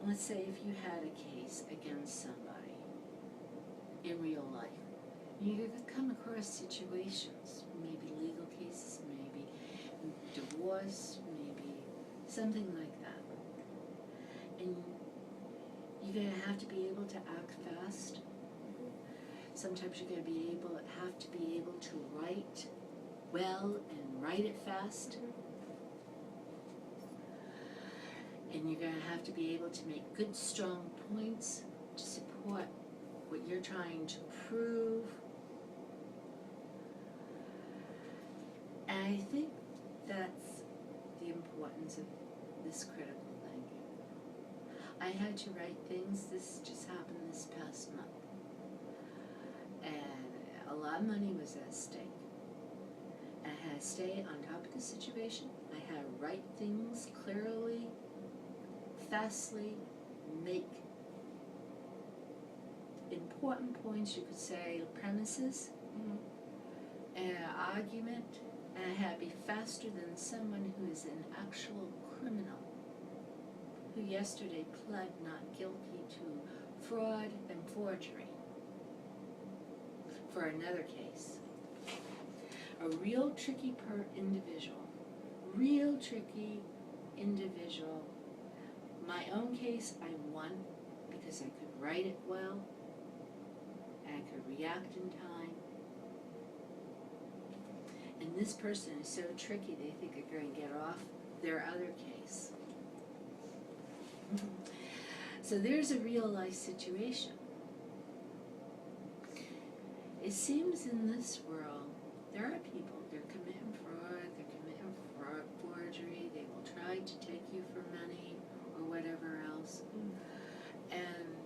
let's say if you had a case against somebody in real life, you're going to come across situations, maybe legal cases, maybe divorce, maybe something like that. And you're going to have to be able to act fast. Sometimes you're going to have to be able to write well and write it fast. And you're going to have to be able to make good, strong points to support what you're trying to prove. And I think that's the importance of this critical thinking. I had to write things, this just happened this past month. And a lot of money was at stake. And I had to stay on top of the situation. I had to write things clearly, fastly, make important points, you could say, premises, and an argument, and I had to be faster than someone who is an actual criminal, who yesterday pled not guilty to fraud and forgery for another case. A real tricky individual. My own case, I won because I could write it well, and I could react in time. And this person is so tricky, they think they're going to get off their other case. So there's a real life situation. It seems in this world, there are people, they're committing fraud, forgery, they will try to take you for money or whatever else. And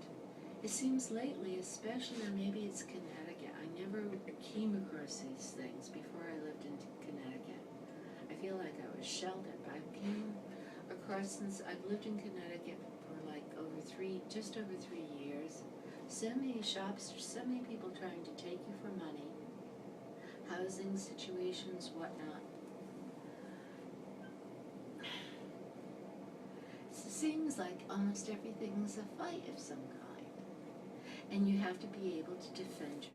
it seems lately, especially, or maybe it's Connecticut, I never came across these things before I lived in Connecticut. I feel like I was sheltered, but I came across, since I've lived in Connecticut for like just over 3 years, so many shops, so many people trying to take you for money, housing situations, whatnot. It seems like almost everything's a fight of some kind, and you have to be able to defend.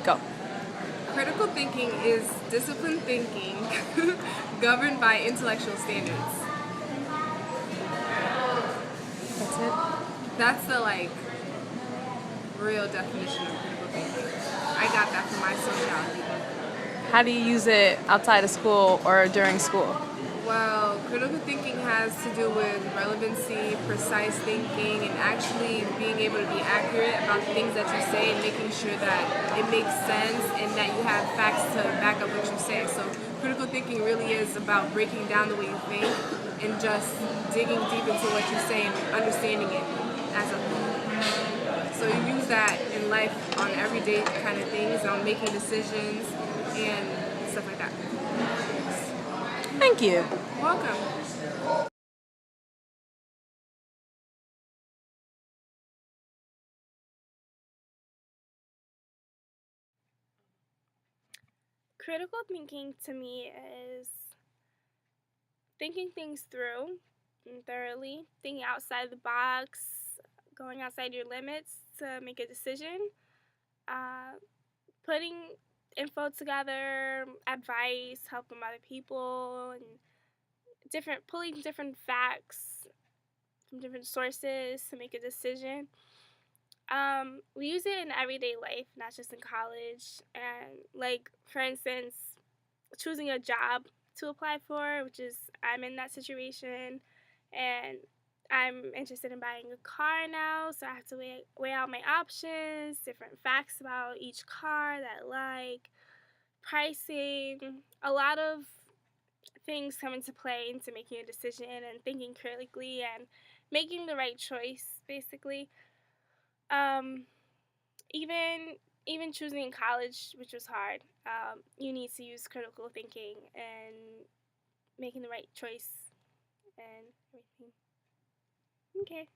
Go. Critical thinking is disciplined thinking governed by intellectual standards. That's it. That's the real definition of critical thinking. I got that from my sociology book. How do you use it outside of school or during school? Well, critical thinking has to do with relevancy, precise thinking, and actually being able to be accurate about the things that you say and making sure that it makes sense and that you have facts to back up what you say. So critical thinking really is about breaking down the way you think and just digging deep into what you say and understanding it as a whole. So you use that in life on everyday kind of things, on making decisions and stuff like that. Thank you. Welcome. Critical thinking to me is thinking things through thoroughly, thinking outside the box, going outside your limits to make a decision, putting info together, advice, help from other people, and pulling different facts from different sources to make a decision. We use it in everyday life, not just in college. And for instance, choosing a job to apply for, which is I'm in that situation, and I'm interested in buying a car now, so I have to weigh out my options, different facts about each car that I like, pricing. A lot of things come into play into making a decision and thinking critically and making the right choice, basically. Even even choosing college, which was hard, you need to use critical thinking and making the right choice and everything. Okay.